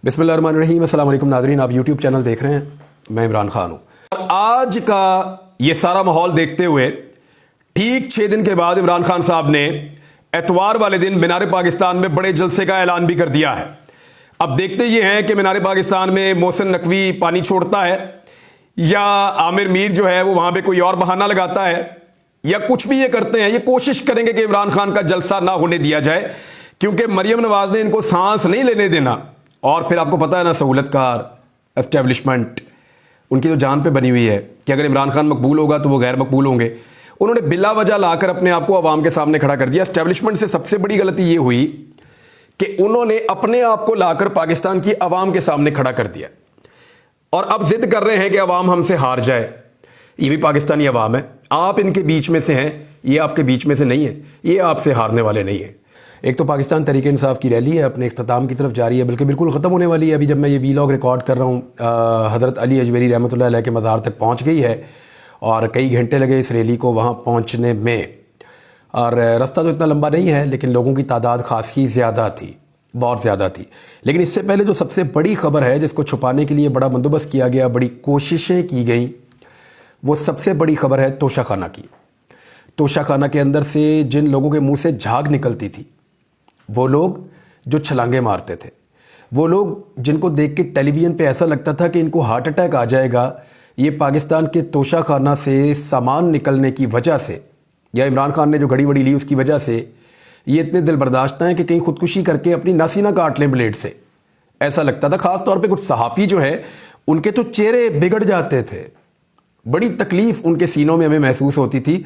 बिस्मिल्लाहिर्रहमानिर्रहीम। अस्सलाम वालेकुम नाज़रीन, आप यूट्यूब चैनल देख रहे हैं, मैं इमरान खान हूँ। और आज का ये सारा माहौल देखते हुए ठीक 6 दिन के बाद इमरान खान साहब ने एतवार वाले दिन मीनार पाकिस्तान में बड़े जलसे का ऐलान भी कर दिया है। अब देखते ये हैं कि मीनार पाकिस्तान में मोहसिन नकवी पानी छोड़ता है या आमिर मीर जो है वो वहाँ पर कोई और बहाना लगाता है या कुछ भी ये करते हैं। ये कोशिश करेंगे कि इमरान खान का जलसा ना होने दिया जाए, क्योंकि मरियम नवाज ने इनको सांस नहीं लेने देना। और फिर आपको पता है ना, सहूलतकार एस्टेब्लिशमेंट उनकी तो जान पे बनी हुई है कि अगर इमरान खान मकबूल होगा तो वो गैर मकबूल होंगे। उन्होंने बिला वजह लाकर अपने आप को अवाम के सामने खड़ा कर दिया। एस्टेब्लिशमेंट से सबसे बड़ी गलती ये हुई कि उन्होंने अपने आप को लाकर पाकिस्तान की अवाम के सामने खड़ा कर दिया और अब जिद कर रहे हैं कि अवाम हमसे हार जाए। ये भी पाकिस्तानी अवाम है, आप इनके बीच में से हैं, ये आपके बीच में से नहीं है, ये आपसे हारने वाले नहीं हैं। एक तो पाकिस्तान तहरीक इंसाफ की रैली है, अपने इख्तिताम की तरफ जारी है, बल्कि बिल्कुल ख़त्म होने वाली है। अभी जब मैं ये वीलॉग रिकॉर्ड कर रहा हूँ, हज़रत अली अजमेरी रहमतुल्लाह अलैह के मज़ार तक पहुँच गई है और कई घंटे लगे इस रैली को वहाँ पहुँचने में। और रास्ता तो इतना लंबा नहीं है, लेकिन लोगों की तादाद खासी ज़्यादा थी, बहुत ज़्यादा थी। लेकिन इससे पहले जो सबसे बड़ी ख़बर है, जिसको छुपाने के लिए बड़ा बंदोबस्त किया गया, बड़ी कोशिशें की गई, वो सबसे बड़ी ख़बर है तोशा खाना की। तोशा खाना के अंदर से जिन लोगों के मुँह से झाग निकलती थी, वो लोग जो छलांगे मारते थे, वो लोग जिनको देख के टेलीविज़न पे ऐसा लगता था कि इनको हार्ट अटैक आ जाएगा, ये पाकिस्तान के तोशा खाना से सामान निकलने की वजह से या इमरान खान ने जो घड़ी वड़ी ली उसकी वजह से ये इतने दिल बर्दाश्त हैं कि कहीं खुदकुशी करके अपनी नासी ना काट लें ब्लेड से। ऐसा लगता था। ख़ास तौर पे कुछ सहाफ़ी जो है उनके तो चेहरे बिगड़ जाते थे, बड़ी तकलीफ़ उनके सीनों में हमें महसूस होती थी।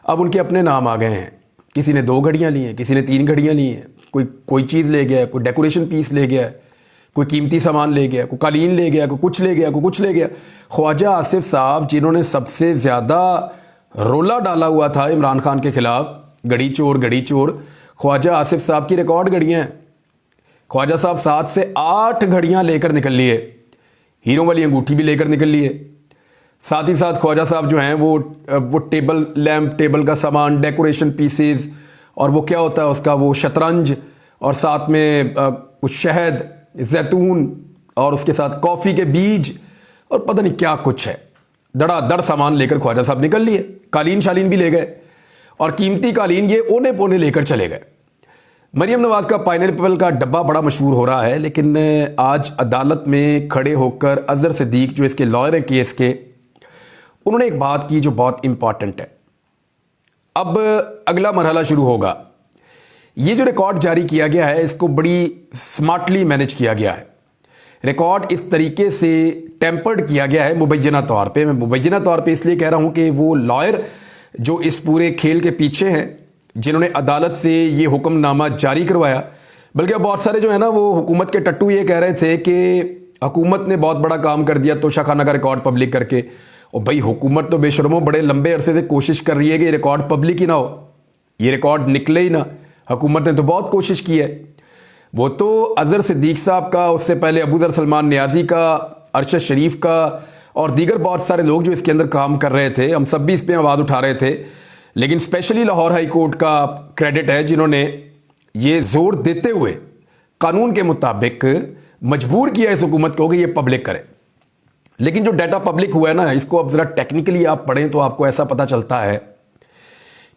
अब उनके अपने नाम आ गए हैं, किसी ने 2 घड़ियाँ ली हैं, किसी ने 3 घड़ियाँ ली हैं, कोई चीज़ ले गया, कोई डेकोरेशन पीस ले गया, कोई कीमती सामान ले गया, कोई कालीन ले गया, कोई कुछ ले गया, कोई कुछ ले गया। ख्वाजा आसिफ साहब, जिन्होंने सबसे ज़्यादा रोला डाला हुआ था इमरान खान के ख़िलाफ़, घड़ी चोर, ख्वाजा आसिफ साहब की रिकॉर्ड घड़ियाँ हैं। ख्वाजा साहब 7 से 8 घड़ियाँ लेकर निकल लिए, हीरों वाली अंगूठी भी लेकर निकल लिए। साथ ही साथ ख्वाजा साहब जो हैं वो टेबल लैम्प, टेबल का सामान, डेकोरेशन पीसेस, और वो क्या होता है उसका, वो शतरंज, और साथ में कुछ शहद, जैतून, और उसके साथ कॉफ़ी के बीज, और पता नहीं क्या कुछ है। धड़ाधड़ सामान लेकर ख्वाजा साहब निकल लिए। कालीन शालीन भी ले गए, और कीमती कालीन ये ओने पोने लेकर चले गए। मरियम नवाज का पाइनएप्पल का डब्बा बड़ा मशहूर हो रहा है, लेकिन आज अदालत में खड़े होकर अजहर सिद्दीक जो इसके लॉयर हैं केस के, उन्होंने एक बात की जो बहुत इंपॉर्टेंट है। अब अगला मरहला शुरू होगा। ये जो रिकॉर्ड जारी किया गया है, इसको बड़ी स्मार्टली मैनेज किया गया है। रिकॉर्ड इस तरीके से टेम्पर्ड किया गया है मुबैना तौर पे। मैं मुबैना तौर पे इसलिए कह रहा हूँ कि वो लॉयर जो इस पूरे खेल के पीछे हैं, जिन्होंने अदालत से ये हुक्मनामा जारी करवाया, बल्कि अब बहुत सारे जो है ना वो हुकूमत के टट्टू ये कह रहे थे कि हुकूमत ने बहुत बड़ा काम कर दिया तोशा खाना का रिकॉर्ड पब्लिक करके। और भाई, हुकूमत तो बेशर्मो बड़े लंबे अरसे से कोशिश कर रही है कि रिकॉर्ड पब्लिक ही ना हो, ये रिकॉर्ड निकले ही ना। हुकूमत ने तो बहुत कोशिश की है। वो तो अजहर सिद्दीक साहब का, उससे पहले अबू ज़र सलमान नियाज़ी का, अरशद शरीफ का, और दीगर बहुत सारे लोग जो इसके अंदर काम कर रहे थे, हम सब भी इस पर आवाज़ उठा रहे थे। लेकिन स्पेशली लाहौर हाई कोर्ट का क्रेडिट है, जिन्होंने ये जोर देते हुए कानून के मुताबिक मजबूर किया इस हुकूमत को कि ये पब्लिक करे। लेकिन जो डाटा पब्लिक हुआ है ना, इसको अब ज़रा टेक्निकली आप पढ़ें तो आपको ऐसा पता चलता है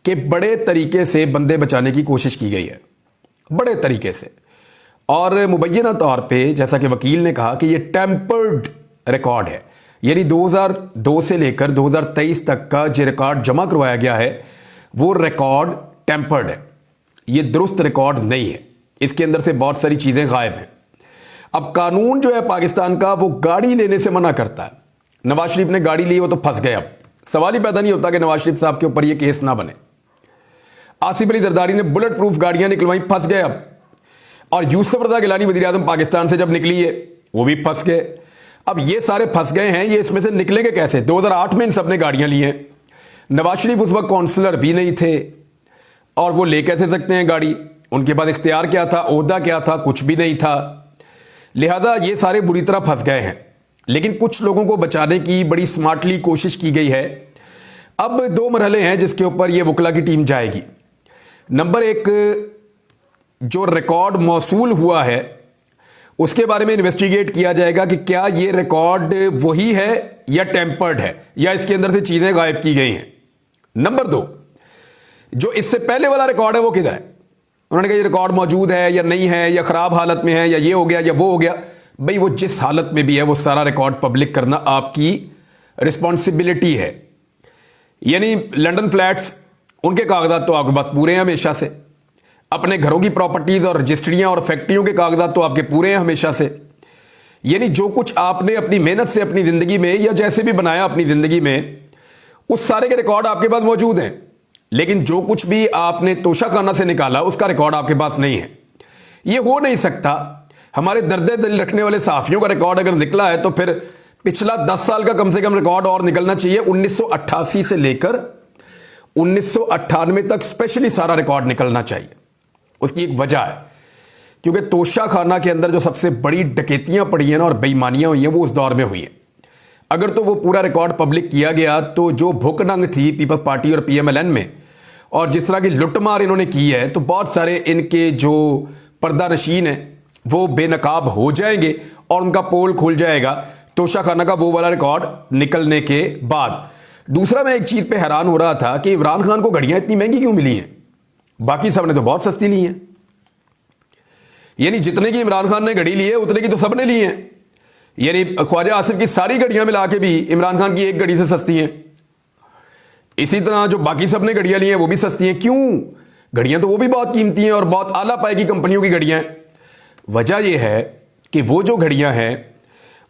कि बड़े तरीके से बंदे बचाने की कोशिश की गई है, बड़े तरीके से। और मुबैना तौर पे जैसा कि वकील ने कहा कि ये टेम्पर्ड रिकॉर्ड है, यानी 2002 से लेकर 2023 तक का जो रिकॉर्ड जमा करवाया गया है वो रिकॉर्ड टेम्पर्ड है, ये दुरुस्त रिकॉर्ड नहीं है। इसके अंदर से बहुत सारी चीज़ें गायब हैं। अब कानून जो है पाकिस्तान का, वो गाड़ी लेने से मना करता है। नवाज शरीफ ने गाड़ी ली, वो तो फंस गए। अब सवाल ही पैदा नहीं होता कि नवाज शरीफ साहब के ऊपर ये केस ना बने। आसिफ अली जरदारी ने बुलेट प्रूफ गाड़ियां निकलवाई, फंस गए अब। और यूसुफ रज़ा गिलानी वज़ीर आज़म पाकिस्तान से जब निकली है, वो भी फंस गए। अब ये सारे फंस गए हैं, ये इसमें से निकलेंगे कैसे? 2008 में इन सब ने गाड़ियां ली हैं। नवाज शरीफ उस वक्त काउंसलर भी नहीं थे, और वो ले कैसे सकते हैं गाड़ी? उनके पास इख्तियार क्या था, ओहदा क्या था? कुछ भी नहीं था। लिहाजा ये सारे बुरी तरह फंस गए हैं। लेकिन कुछ लोगों को बचाने की बड़ी स्मार्टली कोशिश की गई है। अब 2 मरहले हैं जिसके ऊपर ये वकला की टीम जाएगी। नंबर 1, जो रिकॉर्ड मौसूल हुआ है उसके बारे में इन्वेस्टिगेट किया जाएगा कि क्या ये रिकॉर्ड वही है या टेम्पर्ड है या इसके अंदर से चीजें गायब की गई हैं। नंबर 2, जो इससे पहले वाला रिकॉर्ड है वो किधर है? उन्होंने कहा ये रिकॉर्ड मौजूद है या नहीं है, या खराब हालत में है, या ये हो गया या वो हो गया। भाई वो जिस हालत में भी है वो सारा रिकॉर्ड पब्लिक करना आपकी रिस्पॉन्सिबिलिटी है। यानी लंदन फ्लैट्स, उनके कागजात तो आपके पास पूरे हैं हमेशा से, अपने घरों की प्रॉपर्टीज और रजिस्ट्रियां और फैक्ट्रियों के कागजात तो आपके पूरे हैं हमेशा से। यानी जो कुछ आपने अपनी मेहनत से अपनी जिंदगी में या जैसे भी बनाया अपनी जिंदगी में, उस सारे के रिकॉर्ड आपके पास मौजूद हैं। लेकिन जो कुछ भी आपने तोशाखाना से निकाला उसका रिकॉर्ड आपके पास नहीं है। यह हो नहीं सकता। हमारे दर्दे दिल रखने वाले सहाफियों का रिकॉर्ड अगर निकला है तो फिर पिछला 10 साल का कम से कम रिकॉर्ड और निकलना चाहिए। 1988 से लेकर 1998 तक स्पेशली सारा रिकॉर्ड निकलना चाहिए। उसकी एक वजह है, क्योंकि तोशाखाना के अंदर जो सबसे बड़ी डकैतियां पड़ी हैं ना और बेईमानियां हुई हैं वो उस दौर में हुई हैं। अगर तो वो पूरा रिकॉर्ड पब्लिक किया गया तो जो भुखनंग थी पीपल्स पार्टी और पीएमएलएन में, और जिस तरह की लुटमार इन्होंने की है, तो बहुत सारे इनके जो पर्दा नशीन हैं वो बेनकाब हो जाएंगे और उनका पोल खुल जाएगा तोशाखाना का वो वाला रिकॉर्ड निकलने के बाद। दूसरा, मैं एक चीज पे हैरान हो रहा था कि इमरान खान को घड़ियां इतनी महंगी क्यों मिली हैं? बाकी सब ने तो बहुत सस्ती ली हैं। यानी जितने की इमरान खान ने घड़ी ली है उतने की तो सबने ली हैं। यानी ख्वाजा आसिफ की सारी घड़ियां मिला के भी इमरान खान की एक घड़ी से सस्ती हैं। इसी तरह जो बाकी सबने घड़ियां ली हैं वो भी सस्ती हैं। क्यों? घड़ियां तो वो भी बहुत कीमती हैं और बहुत आला पाए की कंपनियों की घड़ियां हैं। वजह यह है कि वो जो घड़ियां हैं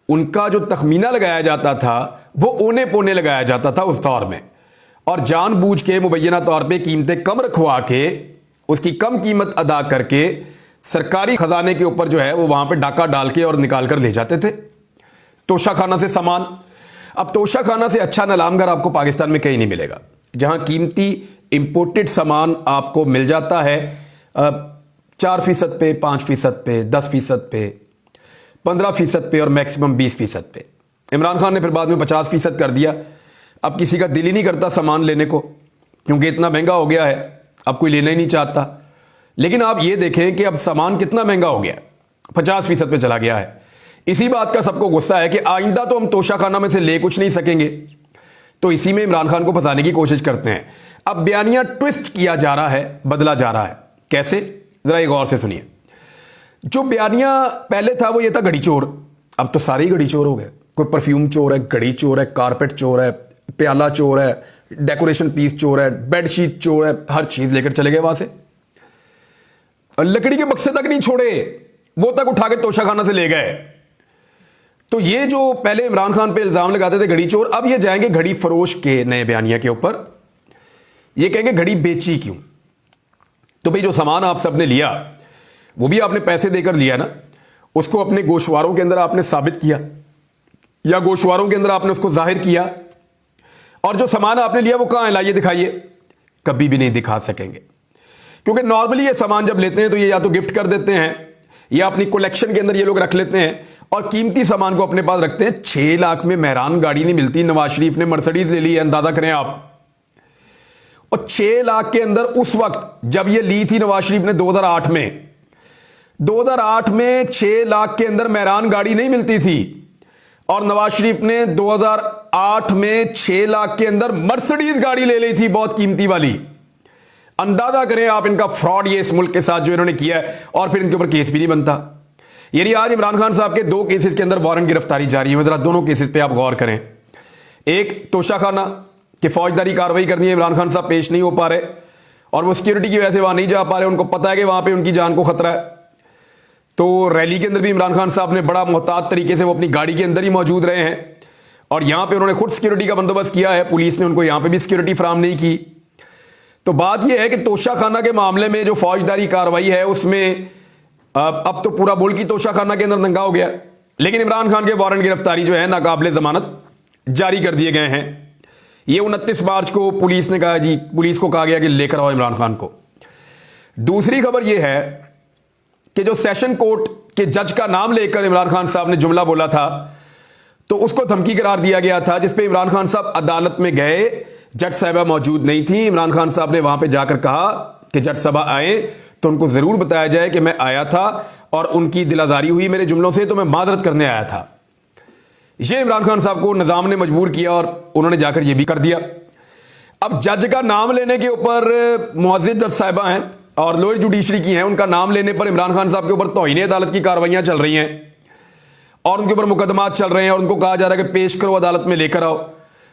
उनका जो तखमीना लगाया जाता था वो ओने पोने लगाया जाता था उस दौर में, और जानबूझ के मुबैना तौर पे कीमतें कम रखवा के उसकी कम कीमत अदा करके सरकारी खजाने के ऊपर जो है वो वहां पे डाका डाल के और निकाल कर ले जाते थे तोशाखाना से सामान। अब तोशाखाना से अच्छा नीलामगर आपको पाकिस्तान में कहीं नहीं मिलेगा, जहां कीमती इंपोर्टेड सामान आपको मिल जाता है 4% पे, 5% पे, 10% पे, 15% पे और मैक्सिमम 20% पे। इमरान खान ने फिर बाद में 50% कर दिया। अब किसी का दिल ही नहीं करता सामान लेने को, क्योंकि इतना महंगा हो गया है, अब कोई लेना ही नहीं चाहता। लेकिन आप ये देखें कि अब सामान कितना महंगा हो गया, 50% पे चला गया है। इसी बात का सबको गुस्सा है कि आइंदा तो हम तोशाखाना में से ले कुछ नहीं सकेंगे, तो इसी में इमरान खान को फंसाने की कोशिश करते हैं। अब बयानिया ट्विस्ट किया जा रहा है, बदला जा रहा है। कैसे? जरा एक गौर से सुनिए। जो बयानिया पहले था वो ये था घड़ी चोर, अब तो सारे ही घड़ी चोर हो गए। कोई परफ्यूम चोर है, घड़ी चोर है, कारपेट चोर है, प्याला चोर है, डेकोरेशन पीस चोर है, बेडशीट चोर है, हर चीज लेकर चले गए वहां से। और लकड़ी के बक्से तक नहीं छोड़े, वो तक उठा के तोशाखाना से ले गए। तो ये जो पहले इमरान खान पे इल्जाम लगाते थे घड़ी चोर, अब ये जाएंगे घड़ी फरोश के नए बयानिया के ऊपर। ये कहेंगे घड़ी बेची क्यों? तो भाई जो सामान आप सबने लिया वो भी आपने पैसे देकर लिया ना, उसको अपने गोशवारों के अंदर आपने साबित किया या गोशवारों के अंदर आपने उसको जाहिर किया, और जो सामान आपने लिया वो कहां है, लाइए दिखाइए। कभी भी नहीं दिखा सकेंगे, क्योंकि नॉर्मली ये सामान जब लेते हैं तो ये या तो गिफ्ट कर देते हैं या अपनी कलेक्शन के अंदर ये लोग रख लेते हैं और कीमती सामान को अपने पास रखते हैं। 6 लाख में मेहरान गाड़ी नहीं मिलती, नवाज शरीफ ने मर्सिडीज ले ली है, अंदाजा करें आप। और 6 लाख के अंदर उस वक्त जब ये ली थी नवाज शरीफ ने 2008 में 6 लाख के अंदर मेहरान गाड़ी नहीं मिलती थी, और नवाज शरीफ ने 2008 में 6 लाख के अंदर मर्सिडीज गाड़ी ले ली थी, बहुत कीमती वाली। अंदाजा करें आप इनका फ्रॉड ये इस मुल्क के साथ जो इन्होंने किया है, और फिर इनके ऊपर केस भी नहीं बनता। यानी आज इमरान खान साहब के 2 केसेस के अंदर वारंट गिरफ्तारी जारी है। जरा दोनों केसेस पे आप गौर करें। एक तोशाखाना कि फौजदारी कार्रवाई करनी है, इमरान खान साहब पेश नहीं हो पा रहे और वो सिक्योरिटी की वजह से वहां नहीं जा पा रहे, उनको पता है कि वहां पे उनकी जान को खतरा है। तो रैली के अंदर भी इमरान खान साहब ने बड़ा मोहतात तरीके से वो अपनी गाड़ी के अंदर ही मौजूद रहे हैं, और यहां पे उन्होंने खुद सिक्योरिटी का बंदोबस्त किया है, पुलिस ने उनको यहां पे भी सिक्योरिटी फराहम नहीं की। तो बात यह है कि तोशाखाना के मामले में जो फौजदारी कार्रवाई है उसमें अब तो पूरा मुल्क ही तोशाखाना के अंदर दंगा हो गया, लेकिन इमरान खान के वारंट गिरफ्तारी जो है नाकाबिले जमानत जारी कर दिए गए हैं। ये 29 मार्च को पुलिस ने कहा, जी पुलिस को कहा गया कि लेकर आओ इमरान खान को। दूसरी खबर यह है कि जो सेशन कोर्ट के जज का नाम लेकर इमरान खान साहब ने जुमला बोला था तो उसको धमकी करार दिया गया था, जिसपे इमरान खान साहब अदालत में गए, जज साहबा मौजूद नहीं थी। इमरान खान साहब ने वहां पे जाकर कहा कि जज साहबा आए तो उनको जरूर बताया जाए कि मैं आया था और उनकी दिलादारी हुई मेरे जुमलों से, तो मैं माजरत करने आया था। ये इमरान खान साहब को निज़ाम ने मजबूर किया और उन्होंने जाकर ये भी कर दिया। अब जज का नाम लेने के ऊपर मुअज़्ज़िज़ जज साहिबा हैं और लोअर जुडिशरी की हैं, उनका नाम लेने पर इमरान खान साहब के ऊपर तौहीन अदालत की कार्रवाइयां चल रही हैं और उनके ऊपर मुकदमात चल रहे हैं और उनको कहा जा रहा है कि पेश करो, अदालत में लेकर आओ।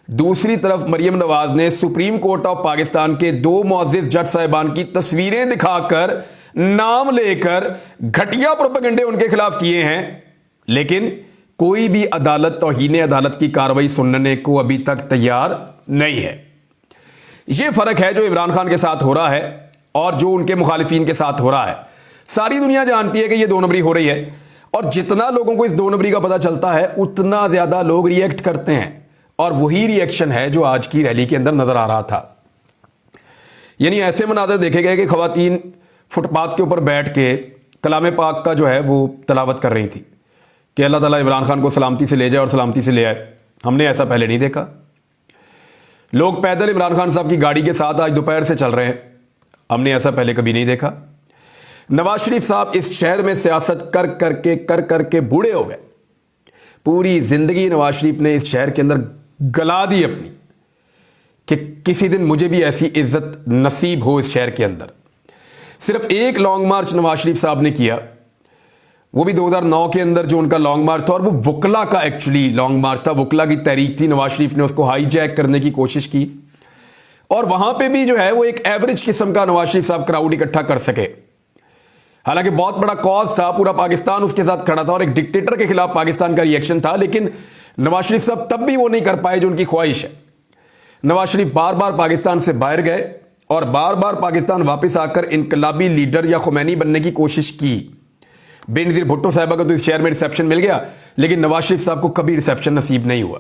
दूसरी तरफ मरियम नवाज ने सुप्रीम कोर्ट ऑफ पाकिस्तान के 2 मुअज़्ज़िज़ जज साहिबान की तस्वीरें दिखाकर, नाम लेकर घटिया प्रोपेगेंडे उनके खिलाफ किए हैं, लेकिन कोई भी अदालत तौहीन अदालत की कार्रवाई सुनने को अभी तक तैयार नहीं है। यह फर्क है जो इमरान खान के साथ हो रहा है और जो उनके मुखालिफिन के साथ हो रहा है। सारी दुनिया जानती है कि यह 2 नंबरी हो रही है और जितना लोगों को इस 2 नंबरी का पता चलता है उतना ज्यादा लोग रिएक्ट करते हैं और वही रिएक्शन है जो आज की रैली के अंदर नजर आ रहा था। यानी ऐसे मनाज़र देखे गए कि खवातीन फुटपाथ के ऊपर बैठ के कलाम पाक का जो है वो तलावत कर रही थी कि अल्लाह ताला इमरान खान को सलामती से ले जाए और सलामती से ले आए। हमने ऐसा पहले नहीं देखा। लोग पैदल इमरान खान साहब की गाड़ी के साथ आज दोपहर से चल रहे हैं, हमने ऐसा पहले कभी नहीं देखा। नवाज शरीफ साहब इस शहर में सियासत कर करके बूढ़े हो गए। पूरी जिंदगी नवाज शरीफ ने इस शहर के अंदर गला दी अपनी कि किसी दिन मुझे भी ऐसी इज्जत नसीब हो इस शहर के अंदर। सिर्फ एक लॉन्ग मार्च नवाज शरीफ साहब ने किया, वो भी 2009 के अंदर जो उनका लॉन्ग मार्च था, और वो वकला का एक्चुअली लॉन्ग मार्च था, वकला की तहरीक थी। नवाज शरीफ ने उसको हाईजैक करने की कोशिश की और वहां पे भी जो है वो एक एवरेज किस्म का नवाज शरीफ साहब क्राउड इकट्ठा कर सके। हालांकि बहुत बड़ा कॉज था, पूरा पाकिस्तान उसके साथ खड़ा था और एक डिक्टेटर के खिलाफ पाकिस्तान का रिएक्शन था, लेकिन नवाज शरीफ साहब तब भी वो नहीं कर पाए जो उनकी ख्वाहिश है। नवाज शरीफ बार बार पाकिस्तान से बाहर गए और बार बार पाकिस्तान वापस आकर इनकलाबी लीडर या खुमैनी बनने की कोशिश की। बेनज़ीर भुट्टो साहबा को तो इस शहर में रिसेप्शन मिल गया, लेकिन नवाज शरीफ साहब को कभी रिसेप्शन नसीब नहीं हुआ।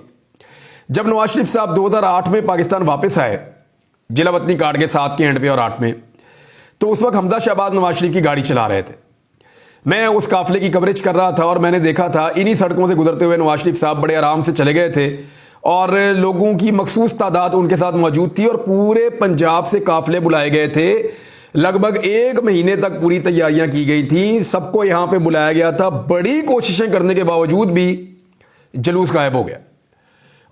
जब नवाज शरीफ साहब 2008 में पाकिस्तान वापस आए, जिला वतनी कार्ड के 7 के एंड पे और 8 में, तो उस वक्त हमजा शहबाज नवाज शरीफ की गाड़ी चला रहे थे। मैं उस काफिले की कवरेज कर रहा था और मैंने देखा था इन्हीं सड़कों से गुजरते हुए नवाज शरीफ साहब बड़े आराम से चले गए थे और लोगों की मखसूस तादाद उनके साथ मौजूद थी और पूरे पंजाब से काफिले बुलाए गए थे। लगभग 1 महीने तक पूरी तैयारियां की गई थी, सबको यहां पे बुलाया गया था। बड़ी कोशिशें करने के बावजूद भी जुलूस गायब हो गया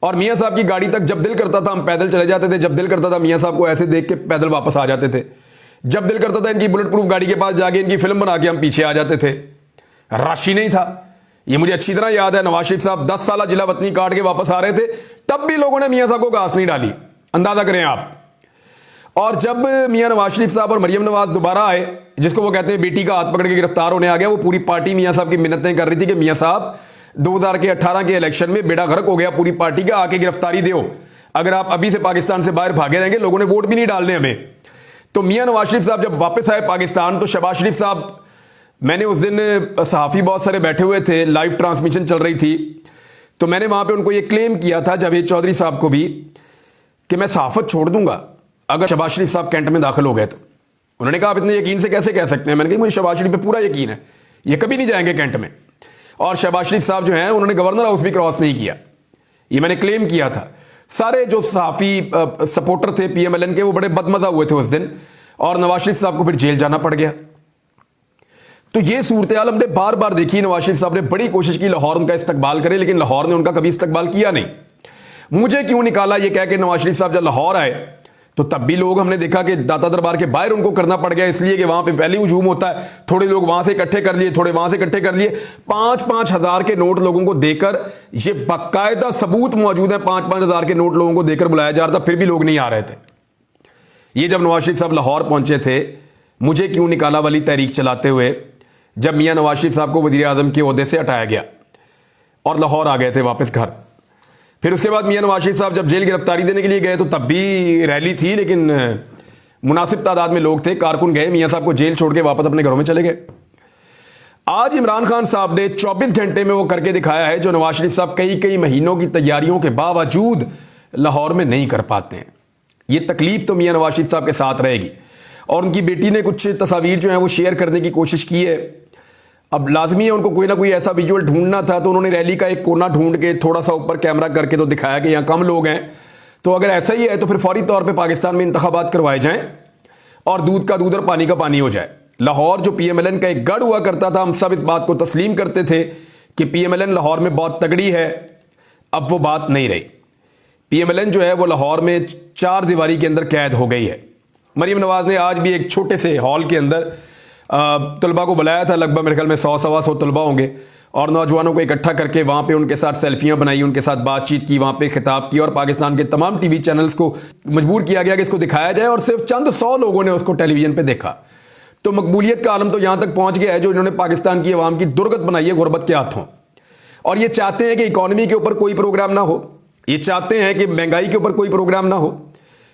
और मियां साहब की गाड़ी तक जब दिल करता था हम पैदल चले जाते थे, जब दिल करता था मियां साहब को ऐसे देख के पैदल वापस आ जाते थे, जब दिल करता था इनकी बुलेट प्रूफ गाड़ी के पास जाके इनकी फिल्म बना के हम पीछे आ जाते थे। रश ही नहीं था। ये मुझे अच्छी तरह याद है, नवाज शरीफ साहब 10 साल जिला वतनी काट के वापस आ रहे थे, तब भी लोगों ने मियां साहब को घास नहीं डाली, अंदाजा करें आप। और जब मियां नवाज शरीफ साहब और मरियम नवाज दोबारा आए, जिसको वो कहते हैं बेटी का हाथ पकड़ के गिरफ्तार होने आ गया, वो पूरी पार्टी मियां साहब की मिन्नतें कर रही थी कि मियां साहब 2018 के इलेक्शन में बेड़ा गर्क हो गया पूरी पार्टी का, आके गिरफ्तारी दो, अगर आप अभी से पाकिस्तान से बाहर भागे रहेंगे लोगों ने वोट भी नहीं डालने हमें। तो मियां नवाज शरीफ साहब जब वापस आए पाकिस्तान, तो शहबाज शरीफ साहब, मैंने उस दिन सहाफ़ी बहुत सारे बैठे हुए थे, लाइव ट्रांसमिशन चल रही थी, तो मैंने वहां पे उनको ये क्लेम किया था जावेद चौधरी साहब को भी कि मैं सहाफत छोड़ दूंगा अगर शहबाज शरीफ साहब कैंट में दाखिल हो गए तो। उन्होंने कहा आप इतने यकीन से कैसे कह सकते हैं? मैंने कहा मुझे शहबाज शरीफ पे पूरा यकीन है, ये कभी नहीं जाएंगे कैंट में। और शहबाज शरीफ साहब जो हैं उन्होंने गवर्नर हाउस भी क्रॉस नहीं किया, ये मैंने क्लेम किया था। सारे जो सहाफ़ी सपोर्टर थे PMLN के, वो बड़े बदमजा हुए थे उस दिन और नवाज शरीफ साहब को फिर जेल जाना पड़ गया। तो ये सूरत हाल हमने बार बार देखी। नवाज शरीफ साहब ने बड़ी कोशिश की लाहौर उनका इस्तकबाल करे, लेकिन लाहौर ने उनका कभी इस्तकबाल किया नहीं। मुझे क्यों निकाला ये कह के नवाज शरीफ साहब जब लाहौर आए तो तब भी लोग, हमने देखा कि दाता दरबार के बाहर उनको करना पड़ गया, इसलिए कि वहां पे पहले हुजूम होता है, थोड़े लोग वहां से इकट्ठे कर लिए, थोड़े वहां से इकट्ठे कर लिए। 5-5 हज़ार के नोट लोगों को देकर, ये बाकायदा सबूत मौजूद है, 5-5 हज़ार के नोट लोगों को देकर बुलाया जा रहा था, फिर भी लोग नहीं आ रहे थे। ये जब नवाज शरीफ साहब लाहौर पहुंचे थे, मुझे क्यों निकाला वाली तहरीक चलाते हुए, जब मियां नवाज शरीफ साहब को वजीर आजम के ओहदे से हटाया गया और लाहौर आ गए थे वापस घर। फिर उसके बाद मियां नवाज शरीफ साहब जब जेल गिरफ्तारी देने के लिए गए तो तब भी रैली थी, लेकिन मुनासिब तादाद में लोग थे, कारकुन गए, मियां साहब को जेल छोड़ के वापस अपने घरों में चले गए। आज इमरान खान साहब ने 24 घंटे में वो करके दिखाया है जो नवाज शरीफ साहब कई महीनों की तैयारियों के बावजूद लाहौर में नहीं कर पाते हैं। ये तकलीफ तो मियां नवाज शरीफ साहब के साथ रहेगी। और उनकी बेटी ने कुछ तस्वीर जो है वो शेयर करने की कोशिश की है। अब लाजमी है उनको कोई ना कोई ऐसा विजुअल ढूंढना था, तो उन्होंने रैली का एक कोना ढूंढ के थोड़ा सा ऊपर कैमरा करके तो दिखाया कि यहाँ कम लोग हैं, तो अगर ऐसा ही है तो फिर फौरी तौर पे पाकिस्तान में इंतखाबात करवाए जाएं और दूध का दूध और पानी का पानी हो जाए। लाहौर जो पीएमएलएन का एक गढ़ हुआ करता था, हम सब इस बात को तस्लीम करते थे कि पीएमएलएन लाहौर में बहुत तगड़ी है। अब वो बात नहीं रही। पीएमएलएन जो है वो लाहौर में 4 दीवारी के अंदर कैद हो गई है। मरीम नवाज ने आज भी एक छोटे से हॉल के अंदर तलबा को बुलाया था, लगभग मेरे ख्याल में 100-125 तलबा होंगे, और नौजवानों को इकट्ठा करके वहाँ पे उनके साथ सेल्फियाँ बनाई, उनके साथ बातचीत की, वहाँ पे खिताब किया, और पाकिस्तान के तमाम टीवी चैनल्स को मजबूर किया गया कि इसको दिखाया जाए, और सिर्फ चंद 100 लोगों ने उसको टेलीविजन पे देखा। तो मकबूलियत का आलम तो यहाँ तक पहुँच गया है जो इन्होंने पाकिस्तान की अवाम की दुर्गत बनाई है गुरबत के हाथों। और ये चाहते हैं कि इकॉनमी के ऊपर कोई प्रोग्राम ना हो, ये चाहते हैं कि महंगाई के ऊपर कोई प्रोग्राम ना हो,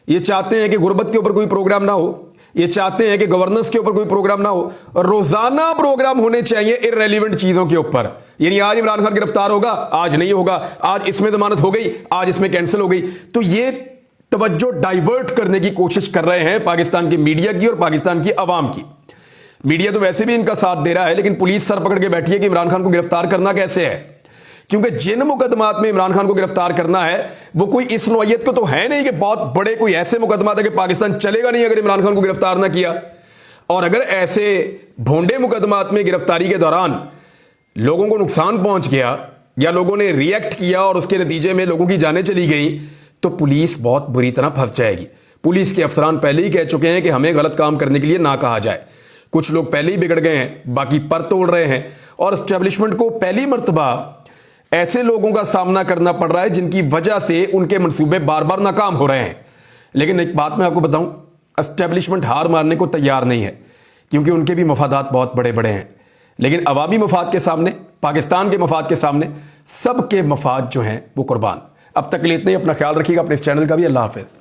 ये चाहते हैं कि गुरबत के ऊपर कोई प्रोग्राम ना हो, ये चाहते हैं कि गवर्नेंस के ऊपर कोई प्रोग्राम ना हो। रोजाना प्रोग्राम होने चाहिए इररेलेवेंट चीजों के ऊपर। यानी आज इमरान खान गिरफ्तार होगा, आज नहीं होगा, आज इसमें जमानत हो गई, आज इसमें कैंसिल हो गई। तो ये तवज्जो डाइवर्ट करने की कोशिश कर रहे हैं पाकिस्तान की मीडिया की और पाकिस्तान की अवाम की। मीडिया तो वैसे भी इनका साथ दे रहा है, लेकिन पुलिस सर पकड़ के बैठी है कि इमरान खान को गिरफ्तार करना कैसे है, क्योंकि जिन मुकदमात में इमरान खान को गिरफ्तार करना है वो कोई इस नौयत को तो है नहीं कि बहुत बड़े कोई ऐसे मुकदमात है कि पाकिस्तान चलेगा नहीं अगर इमरान खान को गिरफ्तार ना किया। और अगर ऐसे भोंडे मुकदमात में गिरफ्तारी के दौरान लोगों को नुकसान पहुंच गया या लोगों ने रिएक्ट किया और उसके नतीजे में लोगों की जानें चली गई, तो पुलिस बहुत बुरी तरह फंस जाएगी। पुलिस के अफसरान पहले ही कह चुके हैं कि हमें गलत काम करने के लिए ना कहा जाए। कुछ लोग पहले ही बिगड़ गए हैं, बाकी पर तोड़ रहे हैं, और एस्टेब्लिशमेंट को पहली मर्तबा ऐसे लोगों का सामना करना पड़ रहा है जिनकी वजह से उनके मंसूबे बार बार नाकाम हो रहे हैं। लेकिन एक बात मैं आपको बताऊं, एस्टेब्लिशमेंट हार मारने को तैयार नहीं है, क्योंकि उनके भी मफादात बहुत बड़े बड़े हैं। लेकिन अवामी मफाद के सामने, पाकिस्तान के मफाद के सामने, सबके मफाद जो हैं वो कुर्बान। अब तक के लिए इतना ही। अपना ख्याल रखिएगा, अपने इस चैनल का भी। अल्लाह हाफिज़।